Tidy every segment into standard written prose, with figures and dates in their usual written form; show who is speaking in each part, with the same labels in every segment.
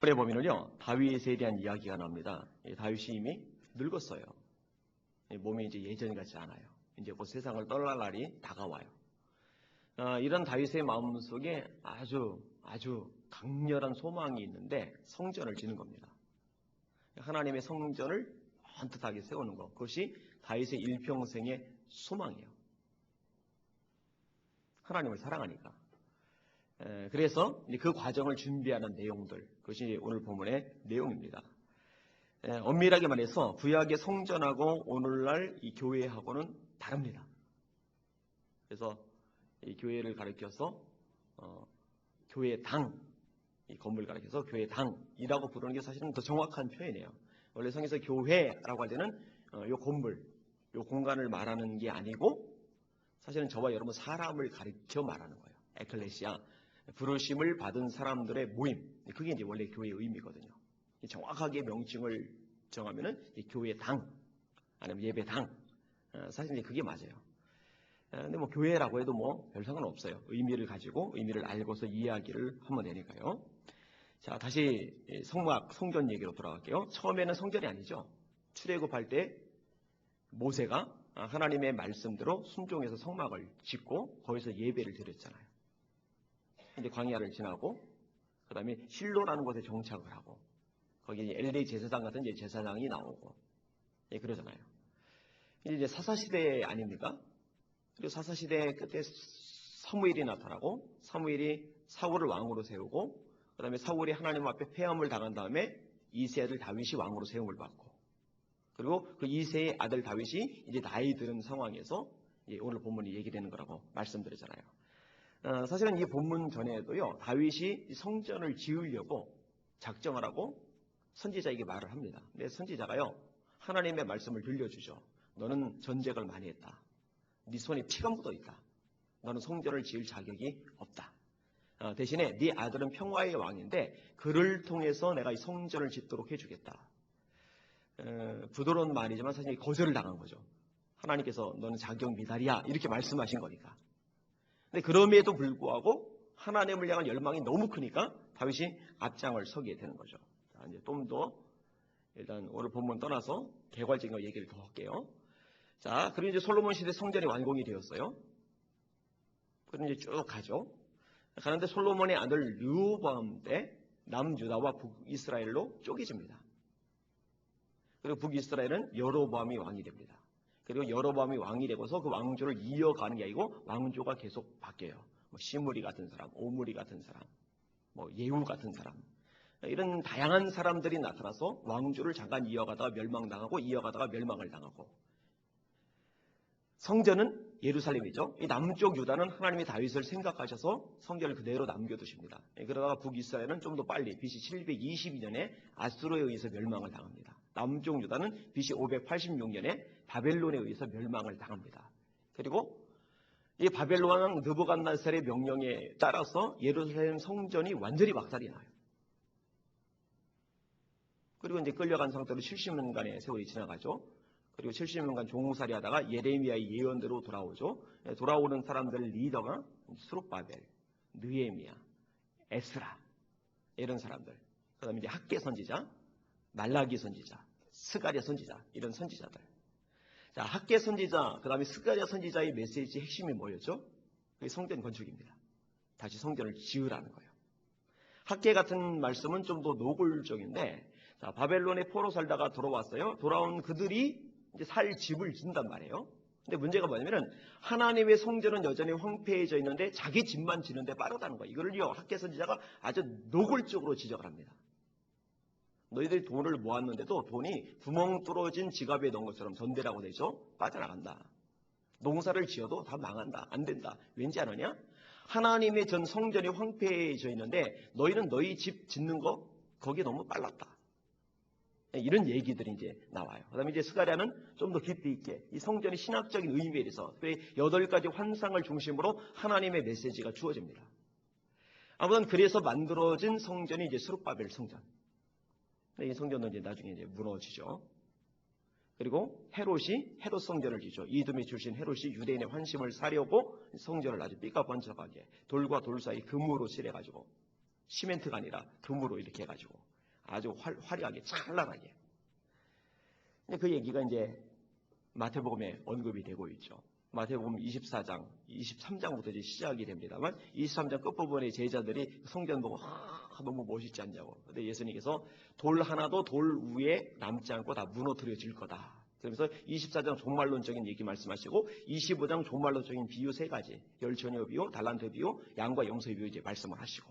Speaker 1: 본에 보면은요, 다윗에 대한 이야기가 나옵니다. 다윗이 이미 늙었어요. 몸이 이제 예전 같지 않아요. 이제 곧 세상을 떠날 날이 다가와요. 이런 다윗의 마음속에 아주 강렬한 소망이 있는데 성전을 짓는 겁니다. 하나님의 성전을 반듯하게 세우는 것, 그것이 다윗의 일평생의 소망이에요. 하나님을 사랑하니까. 그래서 그 과정을 준비하는 내용들, 그것이 오늘 본문의 내용입니다. 엄밀하게 말해서 구약의 성전하고 오늘날 이 교회하고는 다릅니다. 그래서 이 교회를 가리켜서 교회당, 이 건물 가리켜서 교회당이라고 부르는 게 사실은 더 정확한 표현이에요. 원래 성에서 교회라고 할 때는 이 건물, 이 공간을 말하는 게 아니고 사실은 저와 여러분 사람을 가리켜 말하는 거예요. 에클레시아, 부르심을 받은 사람들의 모임, 그게 이제 원래 교회의 의미거든요. 정확하게 명칭을 정하면은 교회당 아니면 예배당, 사실 이제 그게 맞아요. 근데 뭐 교회라고 해도 뭐 별 상관 없어요. 의미를 가지고 의미를 알고서 이야기를 하면 되니까요. 자, 다시 성전 얘기로 돌아갈게요. 처음에는 성전이 아니죠. 출애굽할 때 모세가 하나님의 말씀대로 순종해서 성막을 짓고 거기서 예배를 드렸잖아요. 이제 광야를 지나고 그 다음에 실로라는 곳에 정착을 하고 거기 엘리 제사장 같은 이제 제사장이 나오고 그러잖아요. 이제 사사시대 아닙니까? 그리고 사사시대 끝에 사무엘이 나타나고 사무엘이 사울을 왕으로 세우고 그 다음에 사울이 하나님 앞에 패함을 당한 다음에 이세의 아들 다윗이 왕으로 세움을 받고 그리고 그 이세의 아들 다윗이 이제 나이 들은 상황에서 오늘 본문이 얘기되는 거라고 말씀드렸잖아요. 사실은 이 본문 전에도요, 다윗이 성전을 지으려고 작정을 하고 선지자에게 말을 합니다. 근데 선지자가요, 하나님의 말씀을 들려주죠. 너는 전쟁을 많이 했다. 네 손에 피가 묻어 있다. 너는 성전을 지을 자격이 없다. 대신에 네 아들은 평화의 왕인데 그를 통해서 내가 이 성전을 짓도록 해주겠다. 부드러운 말이지만 사실 거절을 당한 거죠. 하나님께서 너는 자격 미달이야 이렇게 말씀하신 거니까. 근데 그럼에도 불구하고 하나님을 향한 열망이 너무 크니까 다윗이 앞장을 서게 되는 거죠. 자, 이제 좀 더 일단 오늘 본문 떠나서 개괄적인 얘기를 더 할게요. 자, 그리고 이제 솔로몬 시대 성전이 완공이 되었어요. 그럼 이제 쭉 가죠. 가는데 솔로몬의 아들 르호보암 때 남유다와 북이스라엘로 쪼개집니다. 그리고 북이스라엘은 여로보암이 왕이 됩니다. 그리고 여로보암이 왕이 되고서 그 왕조를 이어가는 게 아니고 왕조가 계속 바뀌어요. 뭐 시므리 같은 사람, 오므리 같은 사람, 뭐 예후 같은 사람, 이런 다양한 사람들이 나타나서 왕조를 잠깐 이어가다가 멸망당하고 이어가다가 멸망을 당하고. 성전은 예루살렘이죠. 이 남쪽 유다는 하나님이 다윗을 생각하셔서 성전을 그대로 남겨두십니다. 그러다가 북이스라엘은 좀 더 빨리 BC 722년에 아수르에 의해서 멸망을 당합니다. 남쪽 유다는 BC 586년에 바벨론에 의해서 멸망을 당합니다. 그리고 이 바벨론 왕 느부갓네살의 명령에 따라서 예루살렘 성전이 완전히 박살이 나요. 그리고 이제 끌려간 상태로 70년간의 세월이 지나가죠. 그리고 70년간 종살이 하다가 예레미야의 예언대로 돌아오죠. 돌아오는 사람들의 리더가 스룹바벨, 느헤미야, 에스라 이런 사람들. 그 다음에 이제 학개 선지자, 말라기 선지자, 스가랴 선지자 이런 선지자들. 자, 학개 선지자, 그 다음에 스가랴 선지자의 메시지 핵심이 뭐였죠? 그게 성전 건축입니다. 다시 성전을 지으라는 거예요. 학개 같은 말씀은 좀 더 노골적인데, 자, 바벨론에 포로 살다가 돌아왔어요. 돌아온 그들이 이제 살 집을 짓는단 말이에요. 근데 문제가 뭐냐면은 하나님의 성전은 여전히 황폐해져 있는데 자기 집만 짓는데 빠르다는 거예요. 이거를요, 학개 선지자가 아주 노골적으로 지적을 합니다. 너희들이 돈을 모았는데도 돈이 구멍 뚫어진 지갑에 넣은 것처럼 전대라고 되죠. 빠져나간다. 농사를 지어도 다 망한다. 안 된다. 왠지 아느냐? 하나님의 전 성전이 황폐해져 있는데 너희는 너희 집 짓는 거 거기에 너무 빨랐다. 이런 얘기들이 이제 나와요. 그 다음에 이제 스가랴는 좀 더 깊이 있게 이 성전의 신학적인 의미에 대해서 8가지 환상을 중심으로 하나님의 메시지가 주어집니다. 아무튼 그래서 만들어진 성전이 이제 스룹바벨 성전. 이 성전은 이제 나중에 이제 무너지죠. 그리고 헤롯 성전을 지죠. 이두메 출신 헤롯이 유대인의 환심을 사려고 성전을 아주 삐까번쩍하게 돌과 돌 사이 금으로 칠해가지고 시멘트가 아니라 금으로 이렇게 해가지고 아주 화려하게 찬란하게. 근데 그 얘기가 이제 마태복음에 언급이 되고 있죠. 마태복음 24장, 23장부터 이제 시작이 됩니다만 23장 끝부분에 제자들이 성전 보고 너무 멋있지 않냐고. 근데 예수님께서 돌 하나도 돌 위에 남지 않고 다 무너뜨려질 거다. 그러면서 24장 종말론적인 얘기 말씀하시고 25장 종말론적인 비유 3가지, 열처녀 비유, 달란트 비유, 양과 염소의 비유 이제 말씀을 하시고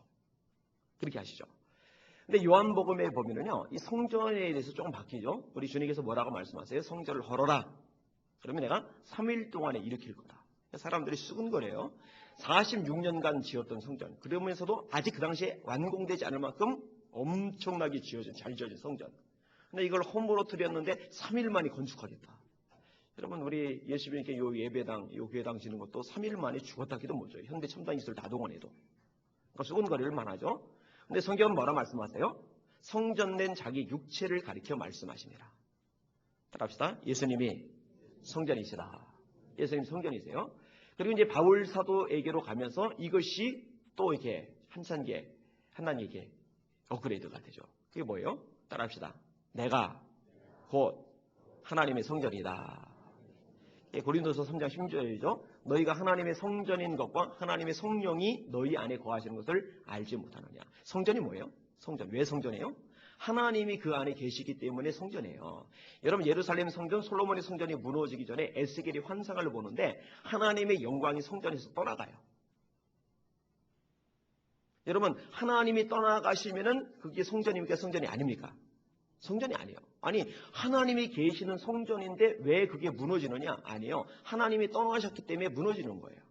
Speaker 1: 그렇게 하시죠. 근데 요한복음에 보면은요, 이 성전에 대해서 조금 바뀌죠. 우리 주님께서 뭐라고 말씀하세요? 성전을 헐어라. 그러면 내가 3일 동안에 일으킬 거다. 사람들이 수근거려요. 46년간 지었던 성전. 그러면서도 아직 그 당시에 완공되지 않을 만큼 엄청나게 잘 지어진 성전. 근데 이걸 허물어뜨렸는데 3일 만에 건축하겠다. 여러분, 우리 예수님께 요 예배당, 요 교회당 지는 것도 3일 만에 죽었다 기도 못해요. 현대 첨단 기술 다 동원해도. 그러니까 수근거리를 만하죠. 근데 성경은 뭐라 말씀하세요? 성전된 자기 육체를 가리켜 말씀하십니다. 따라합시다. 예수님이 성전이시다. 예수님 성전이세요. 그리고 이제 바울 사도에게로 가면서 이것이 또 이렇게 한산계 하나님에게 업그레이드가 되죠. 그게 뭐예요? 따라합시다. 내가 곧 하나님의 성전이다. 고린도서 3장 10절이죠. 너희가 하나님의 성전인 것과 하나님의 성령이 너희 안에 거하시는 것을 알지 못하느냐. 성전이 뭐예요? 성전. 왜 성전이에요? 하나님이 그 안에 계시기 때문에 성전이에요. 여러분, 예루살렘 성전, 솔로몬의 성전이 무너지기 전에 에스겔이 환상을 보는데 하나님의 영광이 성전에서 떠나가요. 여러분, 하나님이 떠나가시면은 그게 성전입니까? 성전이 아닙니까? 성전이 아니에요. 아니, 하나님이 계시는 성전인데 왜 그게 무너지느냐? 아니에요. 하나님이 떠나셨기 때문에 무너지는 거예요.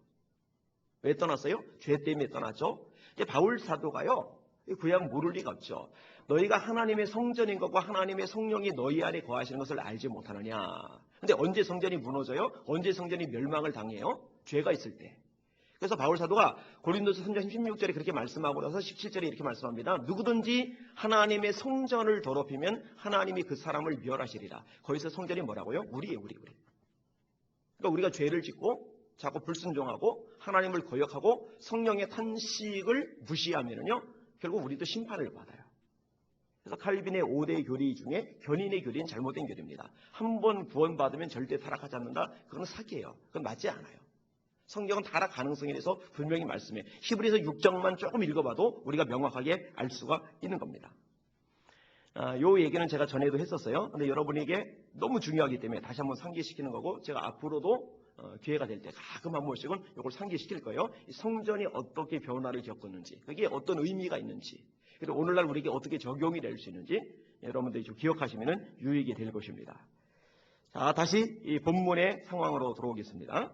Speaker 1: 왜 떠났어요? 죄 때문에 떠났죠. 이제 바울 사도가요, 그냥 모를 리가 없죠. 너희가 하나님의 성전인 것과 하나님의 성령이 너희 안에 거하시는 것을 알지 못하느냐. 근데 언제 성전이 무너져요? 언제 성전이 멸망을 당해요? 죄가 있을 때. 그래서 바울 사도가 고린도서 3장 16절에 그렇게 말씀하고 나서 17절에 이렇게 말씀합니다. 누구든지 하나님의 성전을 더럽히면 하나님이 그 사람을 멸하시리라. 거기서 성전이 뭐라고요? 우리예요, 우리. 그러니까 우리가 죄를 짓고 자꾸 불순종하고 하나님을 거역하고 성령의 탄식을 무시하면요, 결국 우리도 심판을 받아요. 그래서 칼빈의 5대 교리 중에 견인의 교리는 잘못된 교리입니다. 한 번 구원받으면 절대 타락하지 않는다. 그건 사기예요. 그건 맞지 않아요. 성경은 타락 가능성에 대해서 분명히 말씀해. 히브리서 6장만 조금 읽어봐도 우리가 명확하게 알 수가 있는 겁니다. 요 얘기는 제가 전에도 했었어요. 근데 여러분에게 너무 중요하기 때문에 다시 한번 상기시키는 거고, 제가 앞으로도 기회가 될 때 가끔 한 번씩은 이걸 상기시킬 거예요. 이 성전이 어떻게 변화를 겪었는지, 그게 어떤 의미가 있는지, 그리고 오늘날 우리에게 어떻게 적용이 될 수 있는지 여러분들이 좀 기억하시면 유익이 될 것입니다. 자, 다시 이 본문의 상황으로 들어오겠습니다.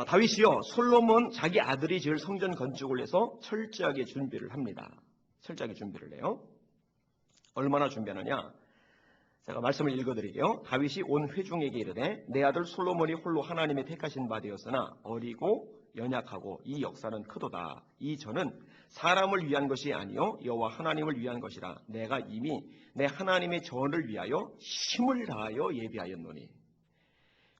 Speaker 1: 다윗이요, 솔로몬 자기 아들이 지을 성전 건축을 해서 철저하게 준비를 합니다. 철저하게 준비를 해요. 얼마나 준비하느냐? 제가 말씀을 읽어드릴게요. 다윗이 온 회중에게 이르되 내 아들 솔로몬이 홀로 하나님의 택하신 바 되었으나 어리고 연약하고 이 역사는 크도다. 이 전은 사람을 위한 것이 아니요 여호와 하나님을 위한 것이라. 내가 이미 내 하나님의 전을 위하여 힘을 다하여 예비하였노니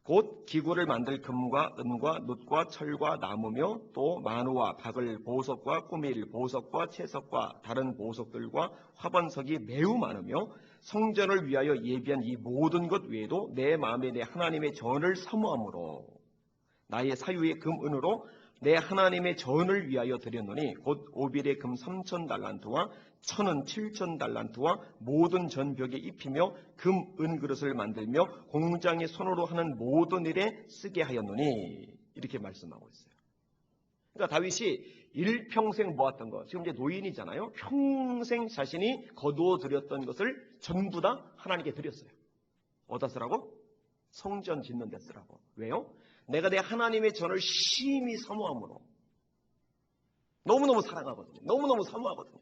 Speaker 1: 곧 기구를 만들 금과 은과 놋과 철과 나무며 또 만우와 박을 보석과 꾸밀 보석과 채석과 다른 보석들과 화번석이 매우 많으며 성전을 위하여 예비한 이 모든 것 외에도 내 마음에 내 하나님의 전을 사모함으로 나의 사유의 금은으로 내 하나님의 전을 위하여 드렸노니 곧 오빌의 금 3,000달란트와 천은 7,000달란트와 모든 전벽에 입히며 금, 은 그릇을 만들며 공장의 손으로 하는 모든 일에 쓰게 하였노니 이렇게 말씀하고 있어요. 그러니까 다윗이 일평생 모았던 것, 지금 이제 노인이잖아요. 평생 자신이 거두어 드렸던 것을 전부 다 하나님께 드렸어요. 어디다 쓰라고? 성전 짓는 데 쓰라고. 왜요? 내가 내 하나님의 전을 심히 사모함으로 너무너무 사랑하거든요. 너무너무 사모하거든요.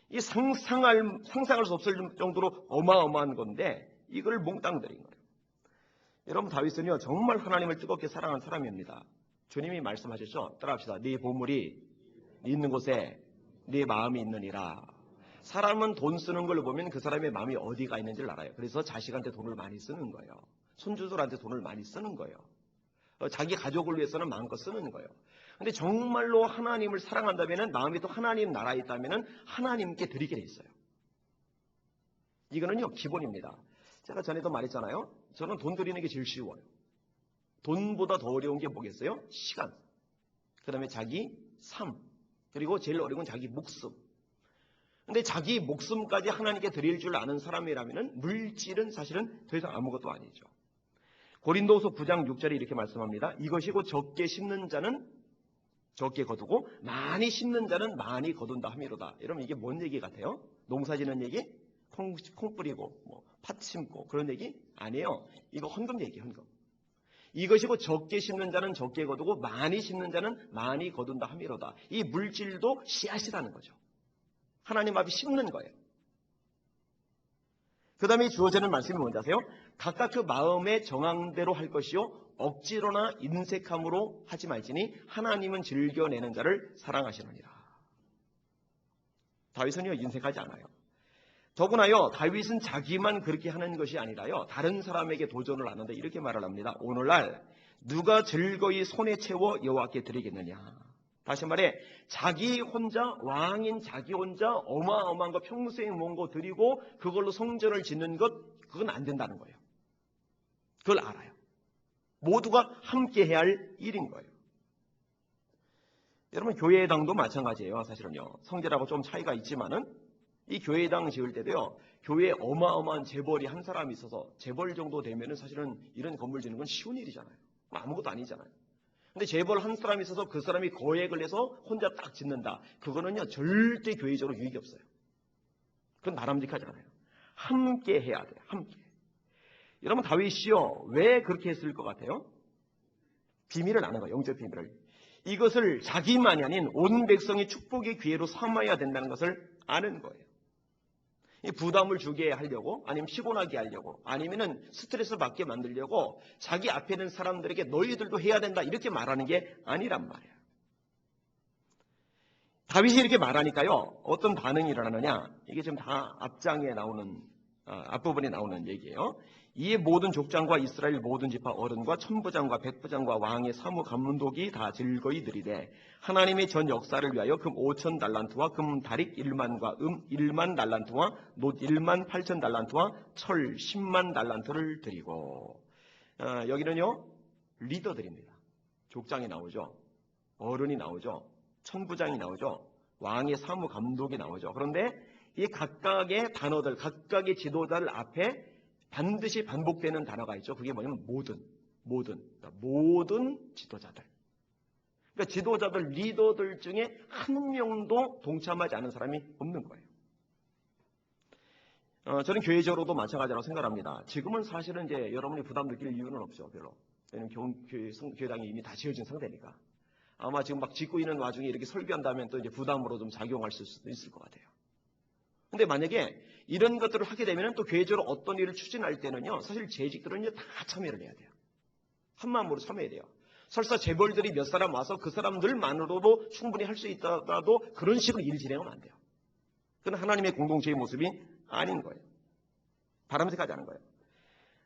Speaker 1: 이 상상할 수 없을 정도로 어마어마한 건데 이걸 몽땅 드린 거예요. 여러분, 다윗은요 정말 하나님을 뜨겁게 사랑하는 사람입니다. 주님이 말씀하셨죠. 따라합시다. 네 보물이 네 있는 곳에 네 마음이 있느니라. 사람은 돈 쓰는 걸 보면 그 사람의 마음이 어디가 있는지를 알아요. 그래서 자식한테 돈을 많이 쓰는 거예요. 손주들한테 돈을 많이 쓰는 거예요. 자기 가족을 위해서는 마음껏 쓰는 거예요. 근데 정말로 하나님을 사랑한다면, 마음이 또 하나님 나라에 있다면 하나님께 드리게 돼 있어요. 이거는요 기본입니다. 제가 전에도 말했잖아요. 저는 돈 드리는 게 제일 쉬워요. 돈보다 더 어려운 게 뭐겠어요? 시간, 그 다음에 자기 삶, 그리고 제일 어려운 건 자기 목숨. 근데 자기 목숨까지 하나님께 드릴 줄 아는 사람이라면 물질은 사실은 더 이상 아무것도 아니죠. 고린도후서 9장 6절에 이렇게 말씀합니다. 이것이고 적게 심는 자는 적게 거두고 많이 심는 자는 많이 거둔다 함이로다. 여러분 이게 뭔 얘기 같아요? 농사 지는 얘기? 콩 뿌리고 팥 심고 그런 얘기? 아니에요. 이거 헌금 얘기예요. 헌금. 이것이고 적게 심는 자는 적게 거두고 많이 심는 자는 많이 거둔다 함이로다. 이 물질도 씨앗이라는 거죠. 하나님 앞에 심는 거예요. 그 다음에 주어지는 말씀이 뭔지 아세요? 각각 그 마음의 정황대로 할 것이요 억지로나 인색함으로 하지 말지니 하나님은 즐겨내는 자를 사랑하시느니라. 다윗은요 인색하지 않아요. 더구나요 다윗은 자기만 그렇게 하는 것이 아니라요 다른 사람에게 도전을 하는데 이렇게 말을 합니다. 오늘날 누가 즐거이 손에 채워 여호와께 드리겠느냐. 다시 말해 자기 혼자 왕인 자기 혼자 어마어마한 거 평소에 모은 거 드리고 그걸로 성전을 짓는 것 그건 안 된다는 거예요. 그걸 알아요. 모두가 함께 해야 할 일인 거예요. 여러분 교회당도 마찬가지예요. 사실은요 성전하고 좀 차이가 있지만은 이 교회당 지을 때도요 교회에 어마어마한 재벌이 한 사람이 있어서 재벌 정도 되면은 사실은 이런 건물 짓는 건 쉬운 일이잖아요. 아무것도 아니잖아요. 근데 재벌 한 사람이 있어서 그 사람이 거액을 내서 혼자 딱 짓는다. 그거는요 절대 교회적으로 유익이 없어요. 그건 바람직하지 않아요. 함께 해야 돼요. 함께. 여러분 다윗이요 왜 그렇게 했을 것 같아요? 비밀을 아는 거예요. 영적 비밀을. 이것을 자기만이 아닌 온 백성의 축복의 기회로 삼아야 된다는 것을 아는 거예요. 이 부담을 주게 하려고 아니면 피곤하게 하려고 아니면은 스트레스 받게 만들려고 자기 앞에 있는 사람들에게 너희들도 해야 된다 이렇게 말하는 게 아니란 말이에요. 다윗이 이렇게 말하니까요 어떤 반응이 일어나느냐. 이게 지금 다 앞장에 나오는 앞부분에 나오는 얘기예요. 이에 모든 족장과 이스라엘 모든 지파 어른과 천부장과 백부장과 왕의 사무 감독이 다 즐거이 드리되 하나님의 전 역사를 위하여 금 5천 달란트와 금 다릭 1만과 1만 달란트와 놋 1만 8천 달란트와 철 10만 달란트를 드리고 여기는요 리더들입니다. 족장이 나오죠. 어른이 나오죠. 천부장이 나오죠. 왕의 사무 감독이 나오죠. 그런데 이 각각의 단어들 각각의 지도자들 앞에 반드시 반복되는 단어가 있죠. 그게 뭐냐면 모든 그러니까 모든 지도자들. 그러니까 지도자들 리더들 중에 한 명도 동참하지 않은 사람이 없는 거예요. 저는 교회적으로도 마찬가지라고 생각합니다. 지금은 사실은 이제 여러분이 부담 느낄 이유는 없죠. 별로. 왜냐면 교회당이 이미 다 지어진 상태니까. 아마 지금 막 짓고 있는 와중에 이렇게 설교한다면 또 이제 부담으로 좀 작용할 수도 있을 것 같아요. 근데 만약에 이런 것들을 하게 되면 또 교회적으로 어떤 일을 추진할 때는요 사실 재직들은요 다 참여를 해야 돼요. 한 마음으로 참여해야 돼요. 설사 재벌들이 몇 사람 와서 그 사람들만으로도 충분히 할 수 있다가도 그런 식으로 일 진행하면 안 돼요. 그건 하나님의 공동체의 모습이 아닌 거예요. 바람직하지 않은 거예요.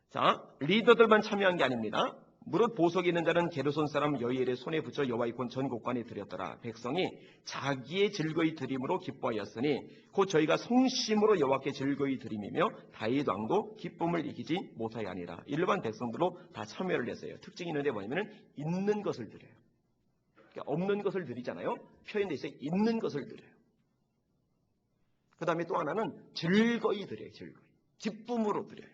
Speaker 1: 자, 리더들만 참여한 게 아닙니다. 무릇 보석이 있는 자는 게르손 사람 여이엘의 손에 붙여 여호와의 전 곳간에 드렸더라. 백성이 자기의 즐거이 드림으로 기뻐하였으니 곧 저희가 성심으로 여호와께 즐거이 드림이며 다윗 왕도 기쁨을 이기지 못하여 아니라. 일반 백성들로 다 참여를 했어요. 특징이 있는데 뭐냐면 있는 것을 드려요. 그러니까 없는 것을 드리잖아요. 표현돼 있어요. 있는 것을 드려요. 그 다음에 또 하나는 즐거이 드려요. 즐거이. 기쁨으로 드려요.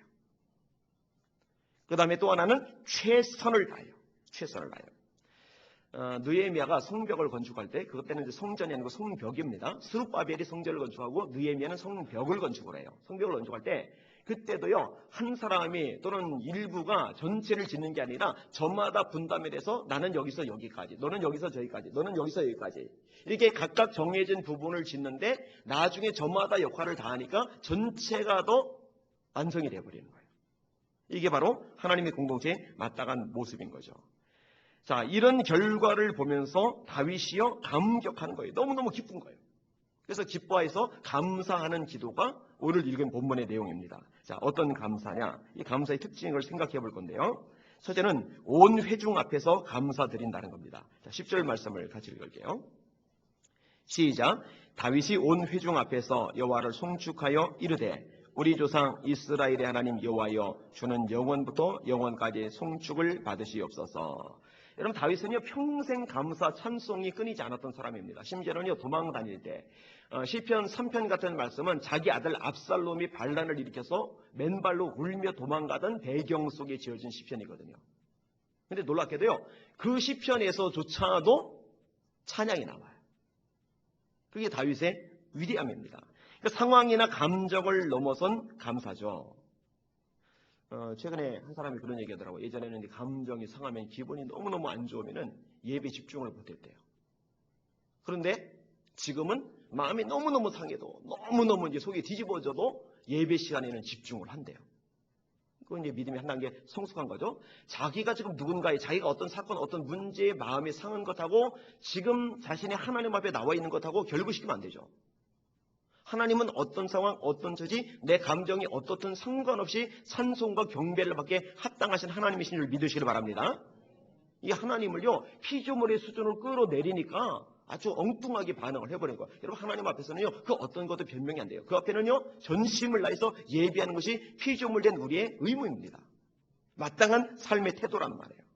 Speaker 1: 그 다음에 또 하나는 최선을 다해요. 최선을 다해요. 느헤미야가 성벽을 건축할 때 그것 때는 이제 성전이 아니고 성벽입니다. 스룹바벨이 성전을 건축하고 느헤미야는 성벽을 건축을 해요. 성벽을 건축할 때 그때도요 한 사람이 또는 일부가 전체를 짓는 게 아니라 저마다 분담이 돼서 나는 여기서 여기까지, 너는 여기서 저기까지, 너는 여기서 여기까지 이렇게 각각 정해진 부분을 짓는데 나중에 저마다 역할을 다하니까 전체가 더 완성이 되어버리는 거예요. 이게 바로 하나님의 공동체에 마땅한 모습인 거죠. 자, 이런 결과를 보면서 다윗이요 감격하는 거예요. 너무너무 기쁜 거예요. 그래서 기뻐해서 감사하는 기도가 오늘 읽은 본문의 내용입니다. 자, 어떤 감사냐? 이 감사의 특징을 생각해 볼 건데요. 첫째는 온 회중 앞에서 감사드린다는 겁니다. 자, 10절 말씀을 같이 읽을게요. 시작. 다윗이 온 회중 앞에서 여호와를 송축하여 이르되 우리 조상 이스라엘의 하나님 여호와여 주는 영원부터 영원까지 송축을 받으시옵소서. 여러분, 다윗은요 평생 감사 찬송이 끊이지 않았던 사람입니다. 심지어는요 도망 다닐 때 시편 3편 같은 말씀은 자기 아들 압살롬이 반란을 일으켜서 맨발로 울며 도망가던 배경 속에 지어진 시편이거든요. 근데 놀랍게도요 그 시편에서조차도 찬양이 나와요. 그게 다윗의 위대함입니다. 그러니까 상황이나 감정을 넘어선 감사죠. 최근에 한 사람이 그런 얘기 하더라고요. 예전에는 이제 감정이 상하면 기분이 너무너무 안 좋으면 예배 집중을 못했대요. 그런데 지금은 마음이 너무너무 상해도 너무너무 이제 속이 뒤집어져도 예배 시간에는 집중을 한대요. 그건 이제 믿음이 한 단계 성숙한 거죠. 자기가 지금 누군가의 자기가 어떤 사건 어떤 문제에 마음이 상한 것하고 지금 자신이 하나님 앞에 나와 있는 것하고 결부시키면 안 되죠. 하나님은 어떤 상황, 어떤 처지, 내 감정이 어떻든 상관없이 찬송과 경배를 받게 합당하신 하나님이신 줄 믿으시길 바랍니다. 이 하나님을요 피조물의 수준을 끌어내리니까 아주 엉뚱하게 반응을 해버린 거예요. 여러분, 하나님 앞에서는요 그 어떤 것도 변명이 안 돼요. 그 앞에는요 전심을 다해서 예비하는 것이 피조물된 우리의 의무입니다. 마땅한 삶의 태도란 말이에요.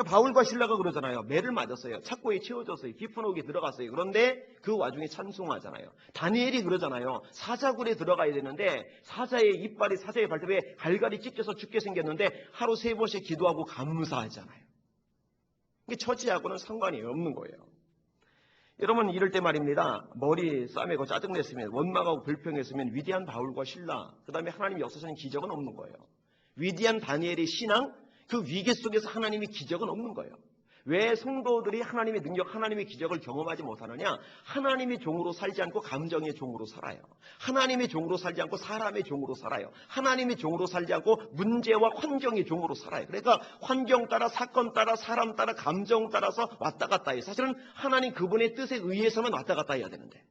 Speaker 1: 바울과 실라가 그러잖아요. 매를 맞았어요. 착고에 채워졌어요. 깊은 옥에 들어갔어요. 그런데 그 와중에 찬송하잖아요. 다니엘이 그러잖아요. 사자굴에 들어가야 되는데 사자의 이빨이 사자의 발톱에 갈갈이 찢겨서 죽게 생겼는데 하루 3번씩 기도하고 감사하잖아요. 이게 처지하고는 상관이 없는 거예요. 여러분, 이럴 때 말입니다. 머리 싸매고 짜증냈으면, 원망하고 불평했으면 위대한 바울과 실라, 그 다음에 하나님 역사적인 기적은 없는 거예요. 위대한 다니엘의 신앙, 그 위기 속에서 하나님의 기적은 없는 거예요. 왜 성도들이 하나님의 능력, 하나님의 기적을 경험하지 못하느냐? 하나님의 종으로 살지 않고 감정의 종으로 살아요. 하나님의 종으로 살지 않고 사람의 종으로 살아요. 하나님의 종으로 살지 않고 문제와 환경의 종으로 살아요. 그러니까 환경 따라, 사건 따라, 사람 따라, 감정 따라서 왔다 갔다 해요. 사실은 하나님 그분의 뜻에 의해서만 왔다 갔다 해야 되는데,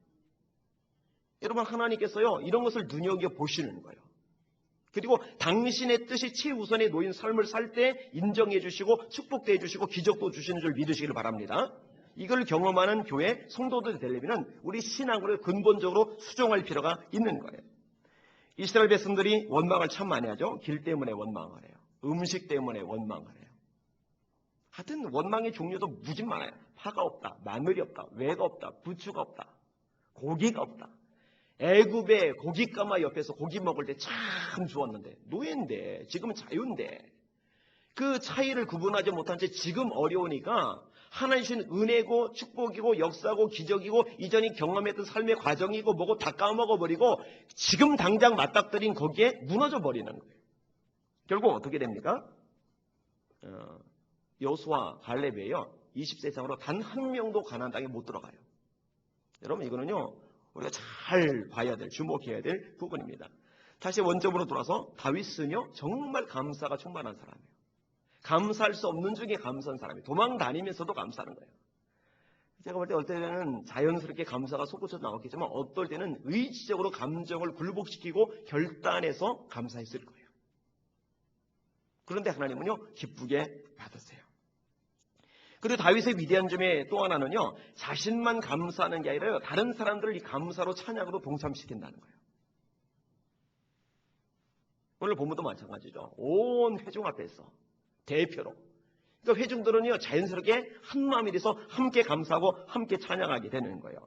Speaker 1: 여러분, 하나님께서요 이런 것을 눈여겨보시는 거예요. 그리고 당신의 뜻이 최우선에 놓인 삶을 살 때 인정해 주시고 축복도 해 주시고 기적도 주시는 줄 믿으시길 바랍니다. 이걸 경험하는 교회 성도들이 되려면 우리 신앙을 근본적으로 수정할 필요가 있는 거예요. 이스라엘 백성들이 원망을 참 많이 하죠. 길 때문에 원망을 해요. 음식 때문에 원망을 해요. 하여튼 원망의 종류도 무지 많아요. 파가 없다, 마늘이 없다, 왜가 없다, 부추가 없다, 고기가 없다. 애굽의 고깃가마 옆에서 고기 먹을 때 참 좋았는데, 노예인데, 지금은 자유인데, 그 차이를 구분하지 못한 채 지금 어려우니까 하나님 주신 은혜고 축복이고 역사고 기적이고 이전이 경험했던 삶의 과정이고 뭐고 다 까먹어버리고 지금 당장 맞닥뜨린 거기에 무너져 버리는 거예요. 결국 어떻게 됩니까? 여호수아 갈렙이에요. 20세 이상으로 단 한 명도 가나안 땅에 못 들어가요. 여러분, 이거는요 우리가 잘 봐야 될, 주목해야 될 부분입니다. 다시 원점으로 돌아서 다윗은요 정말 감사가 충만한 사람이에요. 감사할 수 없는 중에 감사한 사람이에요. 도망 다니면서도 감사하는 거예요. 제가 볼 때 어떨 때는 자연스럽게 감사가 솟구쳐 나왔겠지만 어떨 때는 의지적으로 감정을 굴복시키고 결단해서 감사했을 거예요. 그런데 하나님은요 기쁘게 받으세요. 그리고 다윗의 위대한 점의 또 하나는요 자신만 감사하는 게 아니라 다른 사람들을 이 감사로 찬양으로 동참시킨다는 거예요. 오늘 본문도 마찬가지죠. 온 회중 앞에서 대표로, 그러니까 회중들은요 자연스럽게 한 마음이 돼서 함께 감사하고 함께 찬양하게 되는 거예요.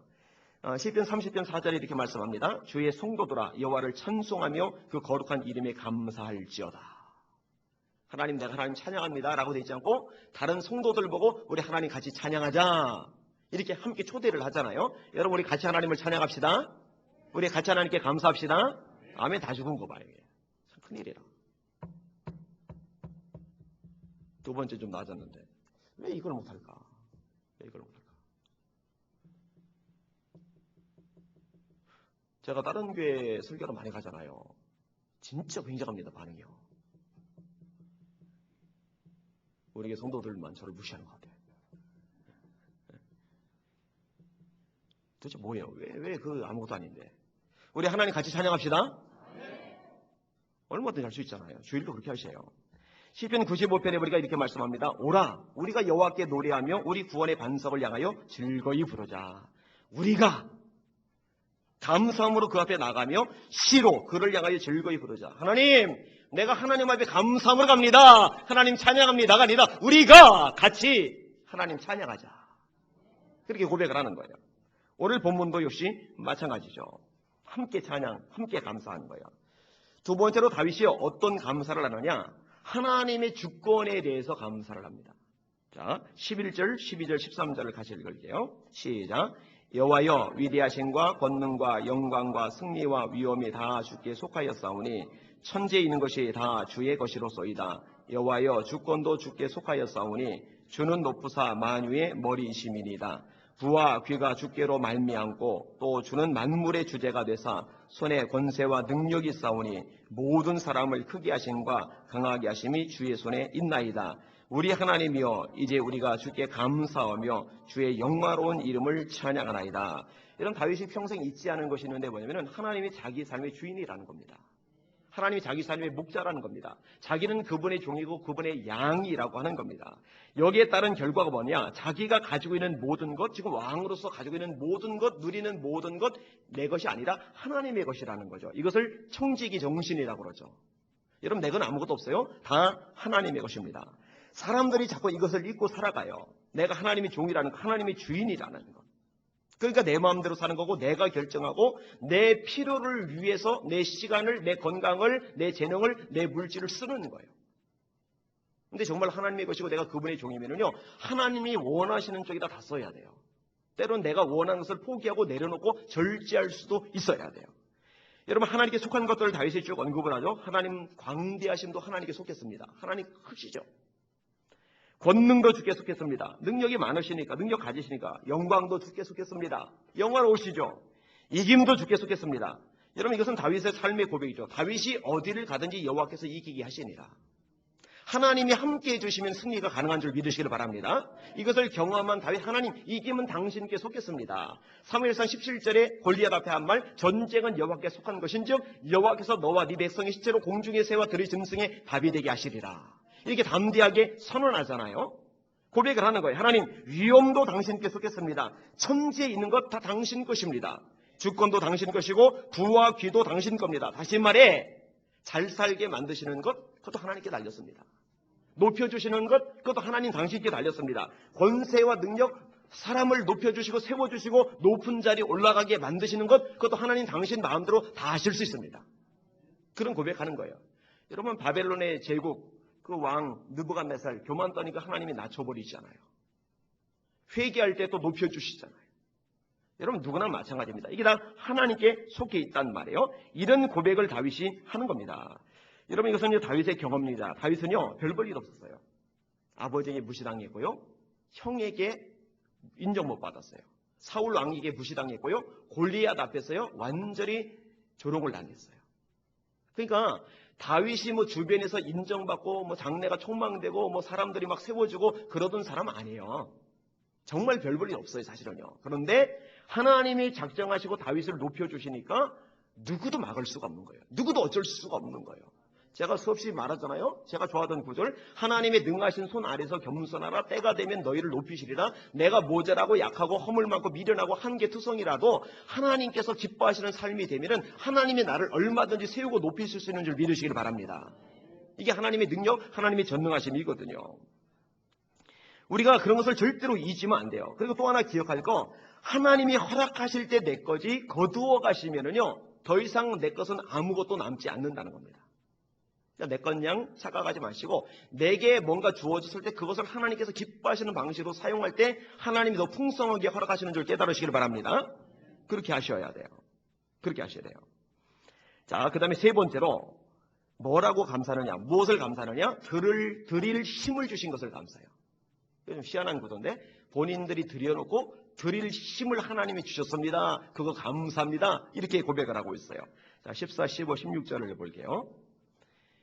Speaker 1: 시편 30편 4절에 이렇게 말씀합니다. 주의 성도들아 여호와를 찬송하며 그 거룩한 이름에 감사할지어다. 하나님, 내가 하나님 찬양합니다 라고 되어 있지 않고 다른 성도들 보고 우리 하나님 같이 찬양하자 이렇게 함께 초대를 하잖아요. 여러분, 우리 같이 하나님을 찬양합시다. 우리 같이 하나님께 감사합시다. 아멘. 다 죽은 거 봐요. 참 큰일이라. 두 번째 좀 낮았는데 왜 이걸 못할까? 왜 이걸 못할까? 제가 다른 교회 설교를 많이 가잖아요. 진짜 굉장합니다, 반응이요. 우리 성도들만 저를 무시하는 것 같아요. 도대체 뭐예요? 왜 그 아무것도 아닌데? 우리 하나님 같이 찬양합시다. 얼마든지 할 수 있잖아요. 주일도 그렇게 하세요. 시편 95편에 보니까 이렇게 말씀합니다. 오라, 우리가 여호와께 노래하며 우리 구원의 반석을 향하여 즐거이 부르자. 우리가 감사함으로 그 앞에 나가며 시로 그를 향하여 즐거이 부르자. 하나님, 내가 하나님 앞에 감사함으로 갑니다. 하나님 찬양합니다가 아니라 우리가 같이 하나님 찬양하자. 그렇게 고백을 하는 거예요. 오늘 본문도 역시 마찬가지죠. 함께 찬양, 함께 감사하는 거예요. 두 번째로 다윗이 어떤 감사를 하느냐? 하나님의 주권에 대해서 감사를 합니다. 자, 11절, 12절, 13절을 같이 읽을게요. 시작. 여호와여, 위대하심과 권능과 영광과 승리와 위엄이 다 주께 속하였사오니 천지에 있는 것이 다 주의 것이로소이다. 여호와여, 주권도 주께 속하였사오니 주는 높으사 만유의 머리이심이니이다. 부와 귀가 주께로 말미암고 또 주는 만물의 주제가 되사 손에 권세와 능력이 있사오니 모든 사람을 크게 하심과 강하게 하심이 주의 손에 있나이다. 우리 하나님이여, 이제 우리가 주께 감사하며 주의 영화로운 이름을 찬양하나이다. 이런 다윗이 평생 잊지 않은 것이 있는데 뭐냐면 하나님이 자기 삶의 주인이라는 겁니다. 하나님이 자기 삶의 목자라는 겁니다. 자기는 그분의 종이고 그분의 양이라고 하는 겁니다. 여기에 따른 결과가 뭐냐? 자기가 가지고 있는 모든 것, 지금 왕으로서 가지고 있는 모든 것, 누리는 모든 것, 내 것이 아니라 하나님의 것이라는 거죠. 이것을 청지기 정신이라고 그러죠. 여러분, 내 건 아무것도 없어요. 다 하나님의 것입니다. 사람들이 자꾸 이것을 잊고 살아가요. 내가 하나님의 종이라는 것, 하나님의 주인이라는 것. 그러니까 내 마음대로 사는 거고 내가 결정하고 내 필요를 위해서 내 시간을, 내 건강을, 내 재능을, 내 물질을 쓰는 거예요. 근데 정말 하나님의 것이고 내가 그분의 종이면은요, 하나님이 원하시는 쪽에다 다 써야 돼요. 때로는 내가 원하는 것을 포기하고 내려놓고 절제할 수도 있어야 돼요. 여러분, 하나님께 속한 것들을 다윗이 쭉 언급을 하죠. 하나님 광대하심도 하나님께 속했습니다. 하나님 크시죠. 권능도 주께 속했습니다. 능력이 많으시니까, 능력 가지시니까. 영광도 주께 속했습니다. 영화로우시죠. 이김도 주께 속했습니다. 여러분, 이것은 다윗의 삶의 고백이죠. 다윗이 어디를 가든지 여호와께서 이기게 하시니라. 하나님이 함께해 주시면 승리가 가능한 줄 믿으시기를 바랍니다. 이것을 경험한 다윗, 하나님 이김은 당신께 속했습니다. 사무엘상 17절에 골리앗 앞에 한 말, 전쟁은 여호와께 속한 것인즉 여호와께서 너와 네 백성의 시체로 공중의 새와 들의 짐승의 밥이 되게 하시리라. 이렇게 담대하게 선언하잖아요. 고백을 하는 거예요. 하나님, 위엄도 당신께 속했습니다. 천지에 있는 것 다 당신 것입니다. 주권도 당신 것이고 부와 귀도 당신 겁니다. 다시 말해, 잘 살게 만드시는 것, 그것도 하나님께 달렸습니다. 높여주시는 것, 그것도 하나님 당신께 달렸습니다. 권세와 능력, 사람을 높여주시고 세워주시고 높은 자리에 올라가게 만드시는 것, 그것도 하나님 당신 마음대로 다 하실 수 있습니다. 그런 고백하는 거예요. 여러분, 바벨론의 제국, 그 왕 느부갓네살 교만 떠니까 하나님이 낮춰버리시잖아요. 회개할 때 또 높여주시잖아요. 여러분, 누구나 마찬가지입니다. 이게 다 하나님께 속해 있단 말이에요. 이런 고백을 다윗이 하는 겁니다. 여러분, 이것은 다윗의 경험입니다. 다윗은요, 별 볼 일 없었어요. 아버지에게 무시당했고요, 형에게 인정 못 받았어요. 사울 왕에게 무시당했고요, 골리앗 앞에서요 완전히 조롱을 당했어요. 그러니까 다윗이 뭐 주변에서 인정받고 뭐 장래가 촉망되고 뭐 사람들이 막 세워주고 그러던 사람 아니에요. 정말 별 볼 일 없어요, 사실은요. 그런데 하나님이 작정하시고 다윗을 높여주시니까 누구도 막을 수가 없는 거예요. 누구도 어쩔 수가 없는 거예요. 제가 수없이 말하잖아요. 제가 좋아하던 구절, 하나님의 능하신 손 아래서 겸손하라. 때가 되면 너희를 높이시리라. 내가 모자라고 약하고 허물 많고 미련하고 한계투성이라도 하나님께서 기뻐하시는 삶이 되면은 하나님이 나를 얼마든지 세우고 높이실 수 있는 줄 믿으시길 바랍니다. 이게 하나님의 능력, 하나님의 전능하심이거든요. 우리가 그런 것을 절대로 잊으면 안 돼요. 그리고 또 하나 기억할 거, 하나님이 허락하실 때 내 것이 거두어 가시면은요, 더 이상 내 것은 아무것도 남지 않는다는 겁니다. 내 것 양 착각하지 마시고, 내게 뭔가 주어졌을 때 그것을 하나님께서 기뻐하시는 방식으로 사용할 때 하나님이 더 풍성하게 허락하시는 줄 깨달으시길 바랍니다. 그렇게 하셔야 돼요. 그렇게 하셔야 돼요. 자, 그 다음에 세 번째로 뭐라고 감사하느냐, 무엇을 감사하느냐, 드릴 힘을 주신 것을 감사해요. 이거 좀 희한한 구도인데, 본인들이 드려놓고 드릴 힘을 하나님이 주셨습니다. 그거 감사합니다. 이렇게 고백을 하고 있어요. 자, 14, 15, 16절을 볼게요.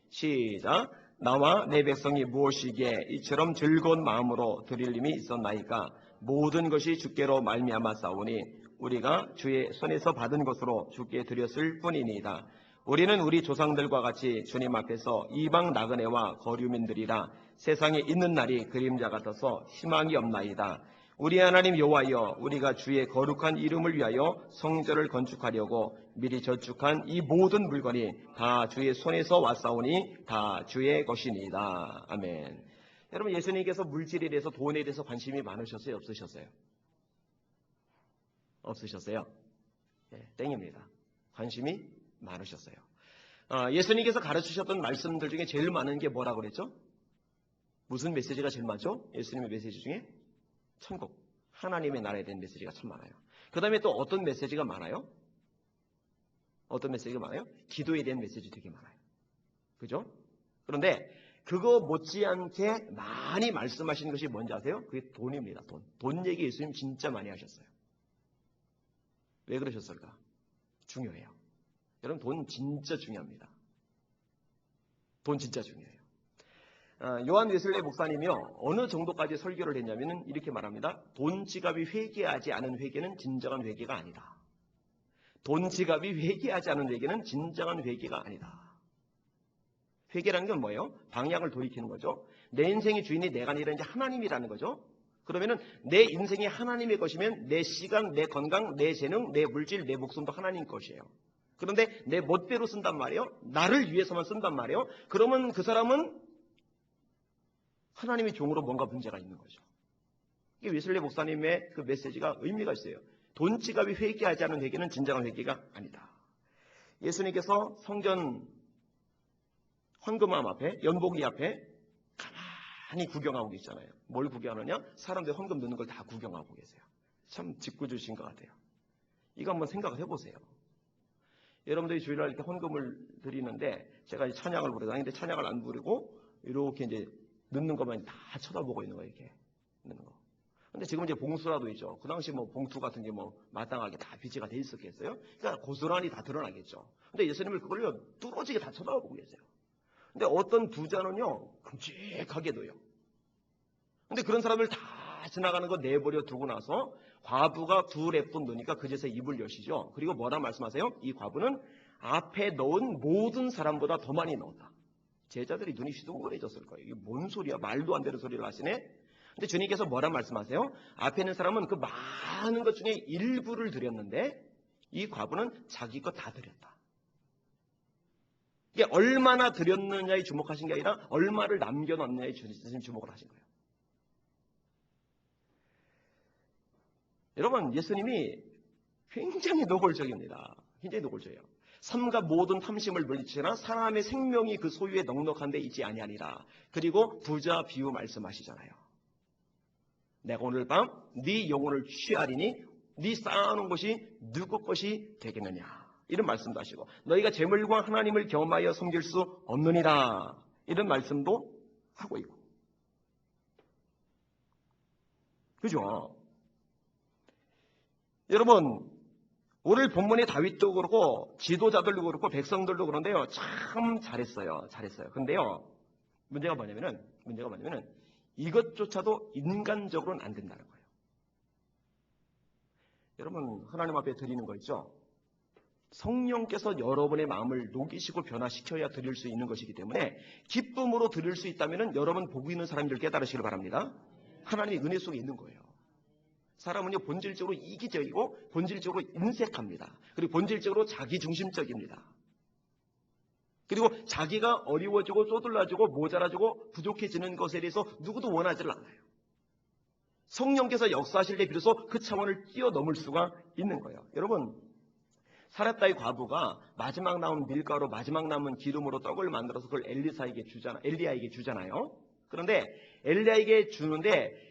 Speaker 1: 시작. 나와 내 백성이 무엇이기에 이처럼 즐거운 마음으로 드릴 힘이 있었나이까. 모든 것이 주께로 말미암아 싸우니 우리가 주의 손에서 받은 것으로 주께 드렸을 뿐이니이다. 우리는 우리 조상들과 같이 주님 앞에서 이방 나그네와 거류민들이라 세상에 있는 날이 그림자 같아서 희망이 없나이다. 우리 하나님 여호와여, 우리가 주의 거룩한 이름을 위하여 성전을 건축하려고 미리 저축한 이 모든 물건이 다 주의 손에서 왔사오니 다 주의 것이니이다. 아멘. 여러분, 예수님께서 물질에 대해서, 돈에 대해서 관심이 많으셨어요? 없으셨어요? 없으셨어요? 네, 땡입니다. 관심이 많으셨어요. 예수님께서 가르치셨던 말씀들 중에 제일 많은 게 뭐라고 그랬죠? 무슨 메시지가 제일 많죠? 예수님의 메시지 중에? 천국, 하나님의 나라에 대한 메시지가 참 많아요. 그 다음에 또 어떤 메시지가 많아요? 어떤 메시지가 많아요? 기도에 대한 메시지 되게 많아요. 그죠? 그런데 그거 못지않게 많이 말씀하시는 것이 뭔지 아세요? 그게 돈입니다. 돈. 돈 얘기 예수님 진짜 많이 하셨어요. 왜 그러셨을까? 중요해요. 여러분, 돈 진짜 중요합니다. 돈 진짜 중요해요. 요한 웨슬레 목사님이요, 어느 정도까지 설교를 했냐면 이렇게 말합니다. 돈 지갑이 회개하지 않은 회개는 진정한 회개가 아니다. 돈 지갑이 회개하지 않은 회개는 진정한 회개가 아니다. 회개라는 건 뭐예요? 방향을 돌이키는 거죠. 내 인생의 주인이 내가 아니라 이제 하나님이라는 거죠. 그러면은 내 인생이 하나님의 것이면 내 시간, 내 건강, 내 재능, 내 물질, 내 목숨도 하나님 것이에요. 그런데 내 멋대로 쓴단 말이에요. 나를 위해서만 쓴단 말이에요. 그러면 그 사람은 하나님의 종으로 뭔가 문제가 있는 거죠. 이게 웨슬레 목사님의 그 메시지가 의미가 있어요. 돈 지갑이 회개하지 않은 회개는 진정한 회개가 아니다. 예수님께서 성전 헌금함 앞에, 연복리 앞에 가만히 구경하고 계시잖아요. 뭘 구경하느냐? 사람들 헌금 넣는 걸 다 구경하고 계세요. 참 짓궂으신 것 같아요. 이거 한번 생각을 해보세요. 여러분들이 주일날 이렇게 헌금을 드리는데 제가 찬양을 부르다는데 찬양을 안 부르고 이렇게 이제 넣는 것만 다 쳐다보고 있는 거예요. 이렇게 넣는 거. 근데 지금 이제 봉수라도 있죠. 그 당시 뭐 봉투 같은 게 뭐 마땅하게 다 비치가 돼 있었겠어요? 그러니까 고스란히 다 드러나겠죠. 근데 예수님을 그걸요 뚫어지게 다 쳐다보고 계세요. 근데 어떤 부자는요 끔찍하게도요. 근데 그런 사람을 다 지나가는 거 내버려 두고 나서 과부가 두 랩돈 넣으니까 그제서 입을 여시죠. 그리고 뭐라 말씀하세요? 이 과부는 앞에 넣은 모든 사람보다 더 많이 넣었다. 제자들이 눈이 휘둥그레졌을 거예요. 이게 뭔 소리야? 말도 안 되는 소리를 하시네. 근데 주님께서 뭐라 말씀하세요? 앞에 있는 사람은 그 많은 것 중에 일부를 드렸는데 이 과부는 자기 것 다 드렸다. 이게 얼마나 드렸느냐에 주목하신 게 아니라 얼마를 남겨놨느냐에 주님 주목을 하신 거예요. 여러분, 예수님이 굉장히 노골적입니다. 굉장히 노골적이에요. 삼가 모든 탐심을 물리치나 사람의 생명이 그 소유에 넉넉한 데 있지 아니하니라. 그리고 부자 비유 말씀하시잖아요. 내가 오늘 밤 네 영혼을 취하리니 네 쌓아놓은 것이 누구 것이 되겠느냐. 이런 말씀도 하시고 너희가 재물과 하나님을 겸하여 섬길 수 없느니라. 이런 말씀도 하고 있고. 그죠? 여러분, 오늘 본문의 다윗도 그렇고 지도자들도 그렇고 백성들도 그런데요. 참 잘했어요. 잘했어요. 근데요. 문제가 뭐냐면은 이것조차도 인간적으로는 안 된다는 거예요. 여러분, 하나님 앞에 드리는 거 있죠? 성령께서 여러분의 마음을 녹이시고 변화시켜야 드릴 수 있는 것이기 때문에 기쁨으로 드릴 수 있다면 여러분 보고 있는 사람들 깨달으시길 바랍니다. 하나님의 은혜 속에 있는 거예요. 사람은요 본질적으로 이기적이고 본질적으로 인색합니다. 그리고 본질적으로 자기중심적입니다. 그리고 자기가 어려워지고 쪼들라지고 모자라지고 부족해지는 것에 대해서 누구도 원하지를 않아요. 성령께서 역사하실 때 비로소 그 차원을 뛰어넘을 수가 있는 거예요. 여러분, 사렙다의 과부가 마지막 남은 밀가루, 마지막 남은 기름으로 떡을 만들어서 그걸 엘리야에게 주잖아요. 그런데 엘리야에게 주는데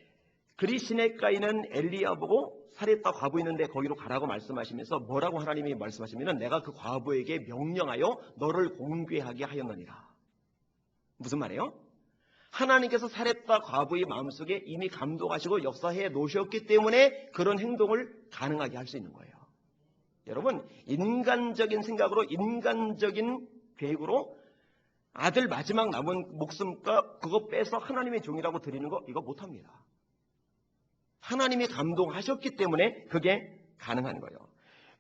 Speaker 1: 그리 시냇가에 있는 엘리야 보고 사렙다 과부 있는데 거기로 가라고 말씀하시면서 뭐라고 하나님이 말씀하시면 내가 그 과부에게 명령하여 너를 공개하게 하였느니라. 무슨 말이에요? 하나님께서 사렙다 과부의 마음속에 이미 감동하시고 역사해 놓으셨기 때문에 그런 행동을 가능하게 할 수 있는 거예요. 여러분, 인간적인 생각으로 인간적인 계획으로 아들 마지막 남은 목숨값 그거 빼서 하나님의 종이라고 드리는 거 이거 못합니다. 하나님이 감동하셨기 때문에 그게 가능한 거예요.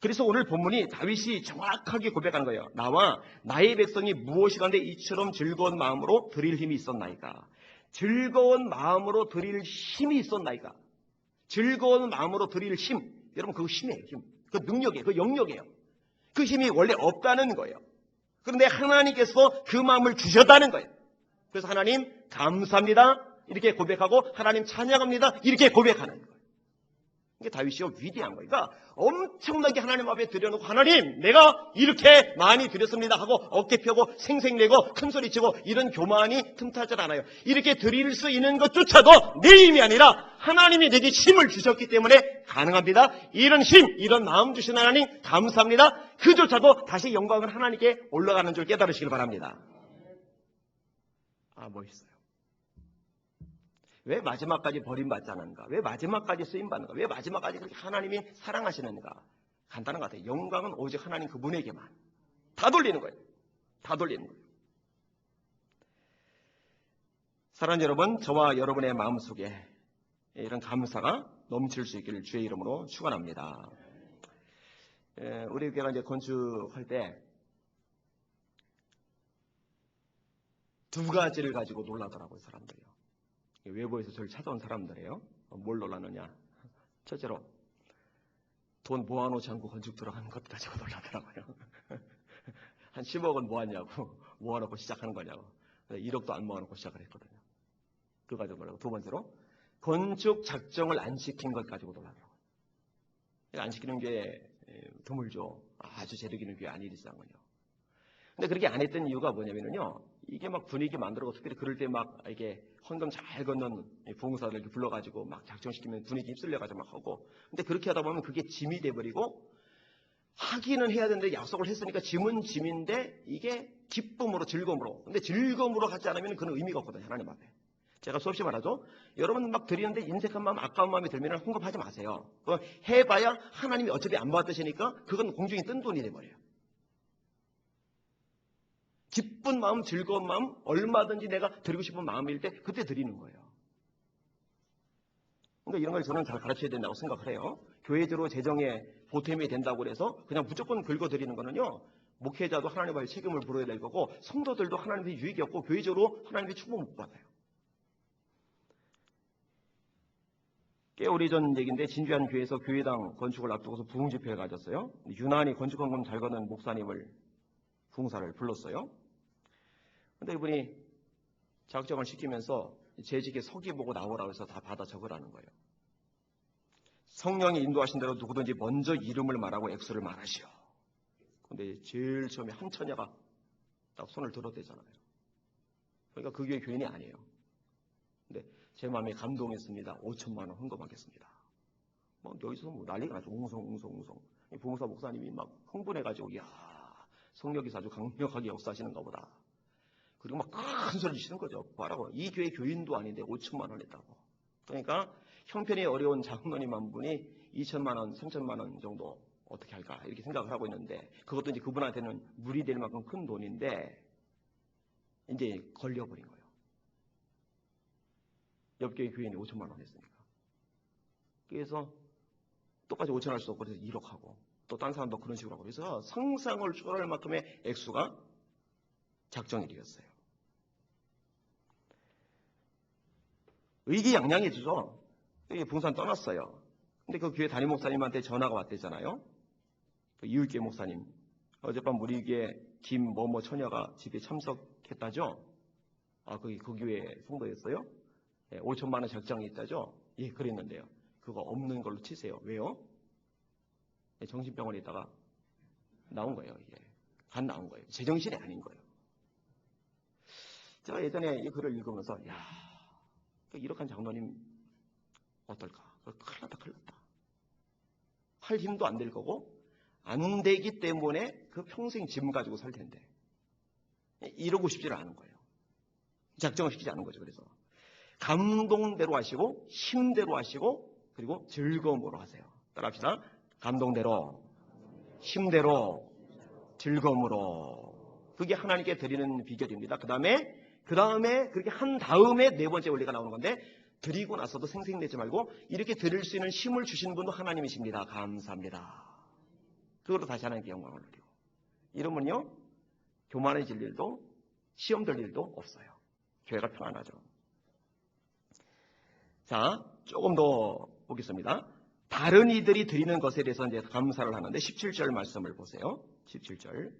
Speaker 1: 그래서 오늘 본문이 다윗이 정확하게 고백하는 거예요. 나와 나의 백성이 무엇이간데 이처럼 즐거운 마음으로 드릴 힘이 있었나이까. 즐거운 마음으로 드릴 힘이 있었나이까. 즐거운 마음으로 드릴 힘. 여러분 그 힘이에요. 힘. 그 능력이에요. 그 영역이에요. 그 힘이 원래 없다는 거예요. 그런데 하나님께서 그 마음을 주셨다는 거예요. 그래서 하나님 감사합니다. 이렇게 고백하고 하나님 찬양합니다. 이렇게 고백하는 거예요. 이게 다윗이 위대한 거예요. 그러니까 엄청나게 하나님 앞에 드려놓고 하나님 내가 이렇게 많이 드렸습니다 하고 어깨 펴고 생색내고 큰소리치고 이런 교만이 틈타지 않아요. 이렇게 드릴 수 있는 것조차도 내 힘이 아니라 하나님이 내게 힘을 주셨기 때문에 가능합니다. 이런 힘, 이런 마음 주신 하나님 감사합니다. 그조차도 다시 영광은 하나님께 올라가는 줄 깨달으시길 바랍니다. 멋있어요. 왜 마지막까지 버림받지 않는가? 왜 마지막까지 쓰임받는가? 왜 마지막까지 그렇게 하나님이 사랑하시는가? 간단한 것 같아요. 영광은 오직 하나님 그분에게만. 다 돌리는 거예요. 다 돌리는 거예요. 사랑하는 여러분, 저와 여러분의 마음속에 이런 감사가 넘칠 수 있기를 주의 이름으로 축원합니다. 우리 교회가 이제 건축할 때 두 가지를 가지고 놀라더라고요, 사람들이요. 외부에서 저를 찾아온 사람들이에요. 뭘 놀랐느냐? 첫째로 돈 모아놓지 않고 건축 들어가는 것 가지고 놀라더라고요. 한 10억은 모았냐고, 모아놓고 시작하는 거냐고. 1억도 안 모아놓고 시작을 했거든요. 그거 가지고 놀라고. 두 번째로 건축 작정을 안 시킨 것 가지고 놀라더라고요. 안 시키는 게 드물죠. 아주 제대기는 교회 아니리지않군요. 근데 그렇게 안 했던 이유가 뭐냐면요. 이게 막 분위기 만들고 특별히 그럴 때 막 이게 헌금 잘 걷는 부흥사들 이렇게 불러가지고 막 작정시키면 분위기 휩쓸려가지고 막 하고. 근데 그렇게 하다 보면 그게 짐이 돼버리고 하기는 해야 되는데 약속을 했으니까 짐은 짐인데 이게 기쁨으로 즐거움으로. 근데 즐거움으로 하지 않으면 그건 의미가 없거든요. 하나님 앞에. 제가 수없이 말하죠. 여러분 막 드리는데 인색한 마음, 아까운 마음이 들면 헌금하지 마세요. 해봐야 하나님이 어차피 안 받으시니까 그건 공중에 뜬 돈이 돼버려요. 기쁜 마음, 즐거운 마음, 얼마든지 내가 드리고 싶은 마음일 때 그때 드리는 거예요. 그러니까 이런 걸 저는 잘 가르쳐야 된다고 생각을 해요. 교회적으로 재정에 보탬이 된다고 해서 그냥 무조건 긁어드리는 거는요. 목회자도 하나님의 책임을 물어야 될 거고 성도들도 하나님의 유익이 없고 교회적으로 하나님의 축복 못 받아요. 꽤 오래전 얘기인데 진주 한 교회에서 교회당 건축을 앞두고서 부흥집회를 가졌어요. 유난히 건축헌금 잘 거는 목사님을 부흥사를 불렀어요. 근데 이분이 작정을 시키면서 재직에 서기 보고 나오라고 해서 다 받아 적으라는 거예요. 성령이 인도하신 대로 누구든지 먼저 이름을 말하고 액수를 말하시오. 근데 제일 처음에 한 처녀가 딱 손을 들어대잖아요. 그러니까 그 교회 교인이 아니에요. 근데 제 마음에 감동했습니다. 5천만 원 헌금하겠습니다. 여기서 난리가 나죠. 웅성웅성. 부흥사 목사님이 막 흥분해가지고 이야 성령께서 아주 강력하게 역사하시는가 보다. 그리고 막 큰 소리 치는 거죠. 뭐라고? 이 교회 교인도 아닌데 5천만 원 했다고. 그러니까 형편이 어려운 장로님 한 분이 2천만 원, 3천만 원 정도 어떻게 할까 이렇게 생각을 하고 있는데 그것도 이제 그분한테는 무리 될 만큼 큰 돈인데 이제 걸려버린 거예요. 옆교회 교인이 5천만 원 했으니까. 그래서 똑같이 5천 할 수 없고 그래서 1억 하고 또 딴 사람도 그런 식으로 하고 그래서 상상을 초월할 만큼의 액수가 작정이 되었어요. 의기양양해지죠. 부흥산 떠났어요. 근데 그 교회 담임 목사님한테 전화가 왔대잖아요. 그 이웃교회 목사님. 어젯밤 우리 교회 김뭐뭐 처녀가 집에 참석했다죠. 그 교회 성도였어요. 5천만 원 작정이 있다죠. 예, 그랬는데요. 그거 없는 걸로 치세요. 왜요? 정신병원에 있다가 나온 거예요. 이게 간 나온 거예요. 제정신이 아닌 거예요. 제가 예전에 이 글을 읽으면서 이렇게 한 장로님 어떨까? 큰일 났다. 할 힘도 안 될 거고 안 되기 때문에 그 평생 짐 가지고 살 텐데 이러고 싶지를 않은 거예요. 작정을 시키지 않은 거죠. 그래서 감동대로 하시고 힘대로 하시고 그리고 즐거움으로 하세요. 따라합시다. 감동대로, 힘대로, 즐거움으로. 그게 하나님께 드리는 비결입니다. 그 다음에 그렇게 한 다음에 네 번째 원리가 나오는 건데 드리고 나서도 생색내지 말고 이렇게 드릴 수 있는 힘을 주신 분도 하나님이십니다. 감사합니다. 그걸로 다시 하나님께 영광을 누리고. 이러면요, 교만해질 일도 시험 될 일도 없어요. 교회가 평안하죠. 자, 조금 더 보겠습니다. 다른 이들이 드리는 것에 대해서 이제 감사를 하는데 17절 말씀을 보세요. 17절.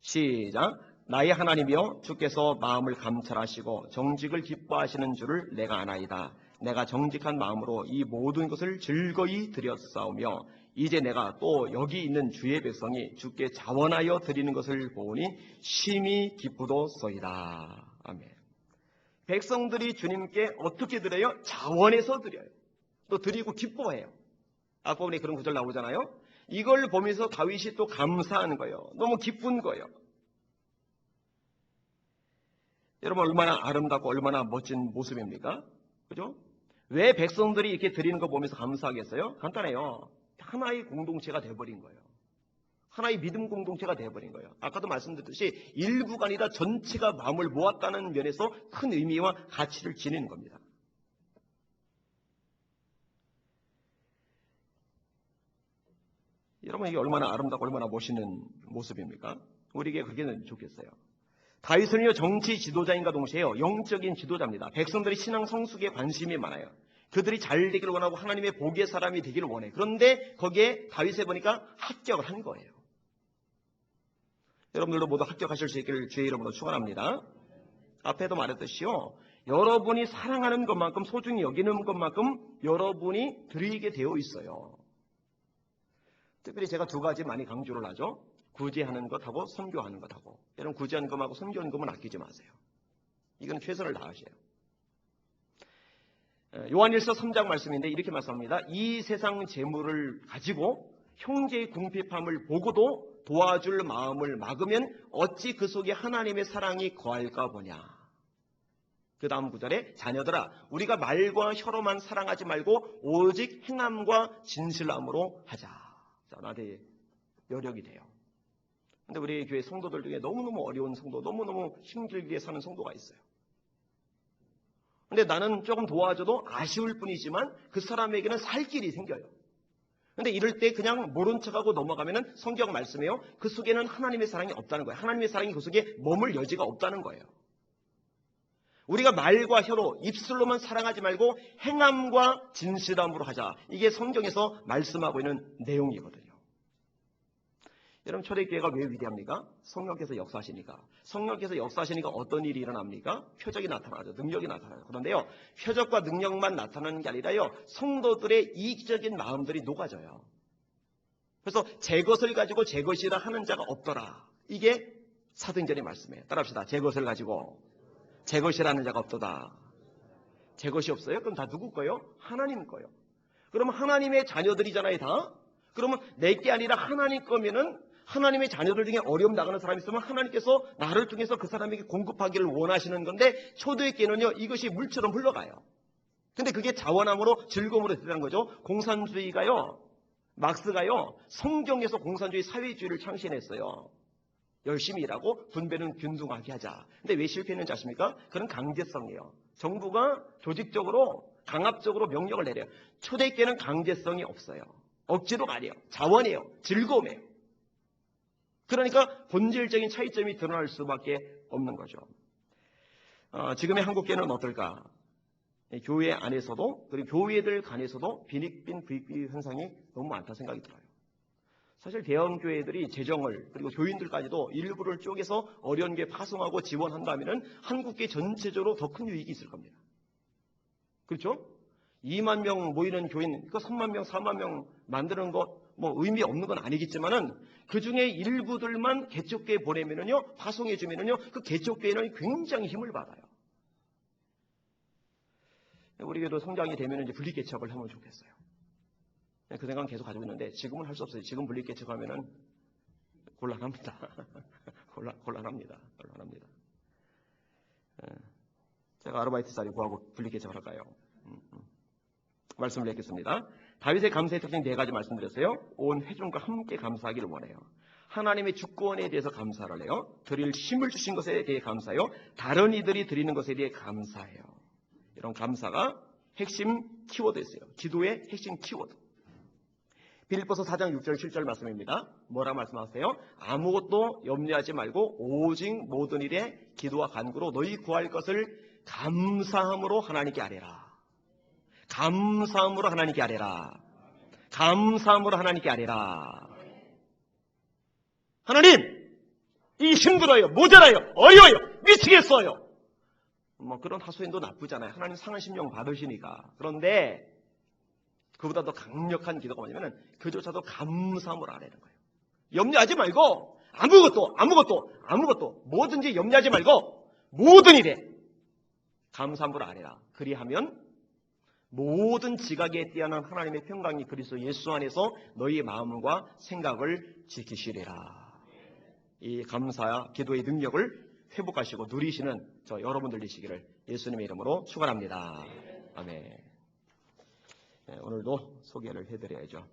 Speaker 1: 시작. 나의 하나님이여 주께서 마음을 감찰하시고 정직을 기뻐하시는 줄을 내가 아나이다. 내가 정직한 마음으로 이 모든 것을 즐거이 드렸사오며 이제 내가 또 여기 있는 주의 백성이 주께 자원하여 드리는 것을 보니 심히 기쁘도소이다. 아멘. 백성들이 주님께 어떻게 드려요? 자원해서 드려요. 또 드리고 기뻐해요. 앞부분에 그런 구절 나오잖아요. 이걸 보면서 다윗이 또 감사하는 거예요. 너무 기쁜 거예요. 여러분 얼마나 아름답고 얼마나 멋진 모습입니까? 그죠? 왜 백성들이 이렇게 드리는 거 보면서 감사하겠어요? 간단해요. 하나의 공동체가 돼버린 거예요. 하나의 믿음 공동체가 돼버린 거예요. 아까도 말씀드렸듯이 일부가 아니라 전체가 마음을 모았다는 면에서 큰 의미와 가치를 지니는 겁니다. 여러분 이게 얼마나 아름답고 얼마나 멋있는 모습입니까? 우리에게 그렇게 좋겠어요. 다윗은요 정치 지도자인가 동시에요 영적인 지도자입니다. 백성들이 신앙 성숙에 관심이 많아요. 그들이 잘 되기를 원하고 하나님의 복의 사람이 되기를 원해. 그런데 거기에 다윗에 보니까 합격을 한 거예요. 여러분들도 모두 합격하실 수 있기를 주의 이름으로 축원합니다. 앞에도 말했듯이요. 여러분이 사랑하는 것만큼 소중히 여기는 것만큼 여러분이 드리게 되어 있어요. 특별히 제가 두 가지 많이 강조를 하죠. 구제하는 것하고 선교하는 것하고. 여러분 구제하는 것하고 선교하는 것만 아끼지 마세요. 이건 최선을 다하셔요. 요한일서 3장 말씀인데 이렇게 말씀합니다. 이 세상 재물을 가지고 형제의 궁핍함을 보고도 도와줄 마음을 막으면 어찌 그 속에 하나님의 사랑이 거할까 보냐. 그 다음 구절에 자녀들아 우리가 말과 혀로만 사랑하지 말고 오직 행함과 진실함으로 하자. 자, 나한테 여력이 돼요. 근데 우리 교회 성도들 중에 너무너무 어려운 성도, 너무너무 힘들게 사는 성도가 있어요. 근데 나는 조금 도와줘도 아쉬울 뿐이지만 그 사람에게는 살 길이 생겨요. 근데 이럴 때 그냥 모른 척하고 넘어가면은 성경 말씀이에요. 그 속에는 하나님의 사랑이 없다는 거예요. 하나님의 사랑이 그 속에 머물 여지가 없다는 거예요. 우리가 말과 혀로 입술로만 사랑하지 말고 행함과 진실함으로 하자. 이게 성경에서 말씀하고 있는 내용이거든요. 여러분 초대교회가 왜 위대합니까? 성령께서 역사하시니까. 성령께서 역사하시니까 어떤 일이 일어납니까? 표적이 나타나죠. 능력이 나타나요. 그런데요. 표적과 능력만 나타나는 게 아니라요. 성도들의 이기적인 마음들이 녹아져요. 그래서 제 것을 가지고 제 것이라 하는 자가 없더라. 이게 사도행전의 말씀이에요. 따라합시다. 제 것을 가지고 제 것이라는 자가 없도다. 제 것이 없어요? 그럼 다 누구 거예요? 하나님 거예요. 그러면 하나님의 자녀들이잖아요, 다. 그러면 내게 아니라 하나님 거면은 하나님의 자녀들 중에 어려움 나가는 사람이 있으면 하나님께서 나를 통해서 그 사람에게 공급하기를 원하시는 건데 초대교회는요 이것이 물처럼 흘러가요. 근데 그게 자원함으로 즐거움으로 되는 거죠. 공산주의가요 막스가요 성경에서 공산주의 사회주의를 창시했어요. 열심히 일하고 분배는 균등하게 하자. 근데 왜 실패했는지 아십니까? 그런 강제성이에요. 정부가 조직적으로 강압적으로 명령을 내려요. 초대교회는 강제성이 없어요. 억지로가 아니에요. 자원이에요. 즐거움이에요. 그러니까 본질적인 차이점이 드러날 수밖에 없는 거죠. 지금의 한국교회는 어떨까? 교회 안에서도 그리고 교회들 간에서도 빈익빈 부익비 현상이 너무 많다 생각이 들어요. 사실 대형 교회들이 재정을 그리고 교인들까지도 일부를 쪼개서 어려운 게 파송하고 지원한다면 한국교회 전체적으로 더 큰 유익이 있을 겁니다. 그렇죠? 2만 명 모이는 교인, 그 3만 명, 4만 명 만드는 것 뭐 의미 없는 건 아니겠지만은 그 중에 일부들만 개척교회 보내면은요, 파송해 주면은요, 그 개척교회는 굉장히 힘을 받아요. 우리 교회도 성장이 되면 이제 분리 개척을 하면 좋겠어요. 그 생각은 계속 가지고 있는데 지금은 할 수 없어요. 지금 분리 개척하면은 곤란합니다. 곤란합니다. 제가 아르바이트 자리 구하고 분리 개척을 할까요? 말씀을 읽겠습니다. 다윗의 감사의 특징 4가지 말씀드렸어요. 온 회중과 함께 감사하기를 원해요. 하나님의 주권에 대해서 감사를 해요. 드릴 힘을 주신 것에 대해 감사해요. 다른 이들이 드리는 것에 대해 감사해요. 이런 감사가 핵심 키워드였어요. 기도의 핵심 키워드. 빌립보서 4장 6절 7절 말씀입니다. 뭐라 말씀하세요? 아무것도 염려하지 말고 오직 모든 일에 기도와 간구로 너희 구할 것을 감사함으로 하나님께 아뢰라. 감사함으로 하나님께 아뢰라. 감사함으로 하나님께 아뢰라. 하나님, 이 힘들어요, 모자라요, 어려워요, 미치겠어요. 뭐 그런 하소연도 나쁘잖아요. 하나님 상한 심령 받으시니까. 그런데 그보다 더 강력한 기도가 뭐냐면 그조차도 감사함으로 아뢰는 거예요. 염려하지 말고 아무것도 뭐든지 염려하지 말고 모든 일에 감사함으로 아뢰라. 그리하면 모든 지각에 뛰어난 하나님의 평강이 그리스도 예수 안에서 너희의 마음과 생각을 지키시리라. 이 감사와 기도의 능력을 회복하시고 누리시는 저 여러분들 되시기를 예수님의 이름으로 축원합니다. 아멘. 네, 오늘도 소개를 해드려야죠.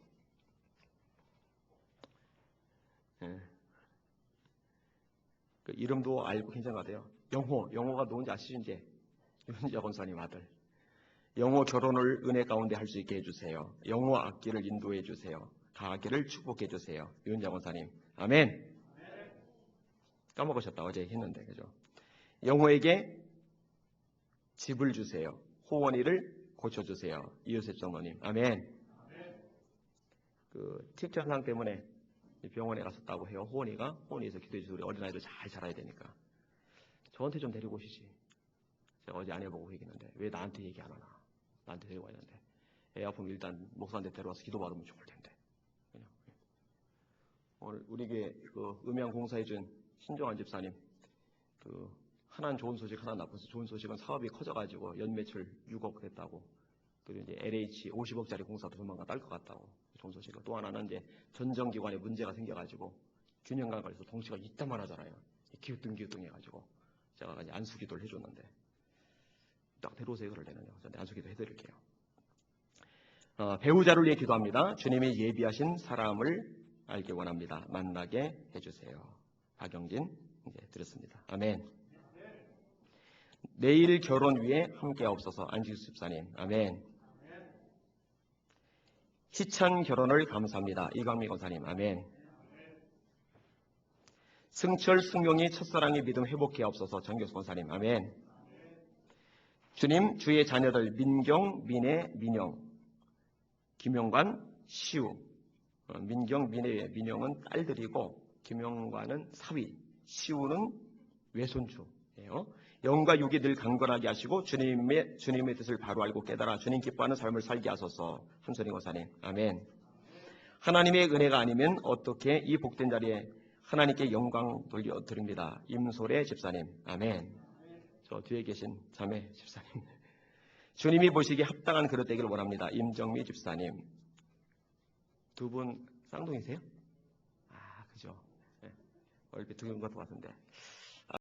Speaker 1: 네. 그 이름도 알고 괜찮은 것 같아요. 영호가 누군지 아시는지? 윤지아 권사님 아들. 영호 결혼을 은혜 가운데 할 수 있게 해주세요. 영호 악기를 인도해 주세요. 가기를 축복해 주세요. 윤지아 권사님. 아멘. 까먹으셨다. 어제 했는데, 그죠? 영호에게 집을 주세요. 호원이를 고쳐주세요. 이요셉 장로님. 아멘. 그 틱 현상 때문에 병원에 갔었다고 해요. 호원이에서 기도해 주세요. 우리 어린아이들 잘 자라야 되니까. 저한테 좀 데리고 오시지. 제가 어제 안 해보고 얘기했는데 왜 나한테 얘기 안 하나. 나한테 데리고 와야 되는데. 애 아프면 일단 목사한테 데려와서 기도 받으면 좋을 텐데. 그냥. 오늘 우리 교회 그 음양 공사해준 신종환 집사님 그 하나는 좋은 소식, 하나 나쁜 소식. 좋은 소식은 사업이 커져가지고 연매출 6억 됐다고. 그리고 이제 LH 50억짜리 공사도 조만간 딸 것 같다고. 좋은 소식이고 또 하나는 이제 전정기관에 문제가 생겨가지고 균형감 관리에서 덩치가 이따만 하잖아요. 기우뚱 해가지고 제가 이제 안수기도를 해줬는데 딱 데려오세요 그러려네요. 저는 안수기도 해드릴게요. 배우자를 위해 기도합니다. 주님이 예비하신 사람을 알기 원합니다. 만나게 해주세요. 박영진 이제 드렸습니다. 아멘. 내일 결혼 위에 함께 없어서 안식수 집사님. 아멘. 희찬 결혼을 감사합니다. 이광미 권사님. 아멘. 승철 승용이 첫사랑의 믿음 회복해 없어서 정교수 권사님. 아멘. 주님 주의 자녀들 민경, 민혜, 민영, 김영관, 시우. 민경, 민혜, 민영은 딸들이고 김영관은 사위, 시우는 외손주예요. 영과 육이 늘 강건하게 하시고 주님의 뜻을 바로 알고 깨달아 주님 기뻐하는 삶을 살게 하소서. 한선희 권사님. 아멘. 하나님의 은혜가 아니면 어떻게 이 복된 자리에 하나님께 영광 돌려드립니다. 임솔의 집사님. 아멘. 저 뒤에 계신 자매 집사님. 주님이 보시기에 합당한 그릇 되기를 원합니다. 임정미 집사님. 두 분 쌍둥이세요? 아, 그죠. 네. 얼핏 들은 것 같은데.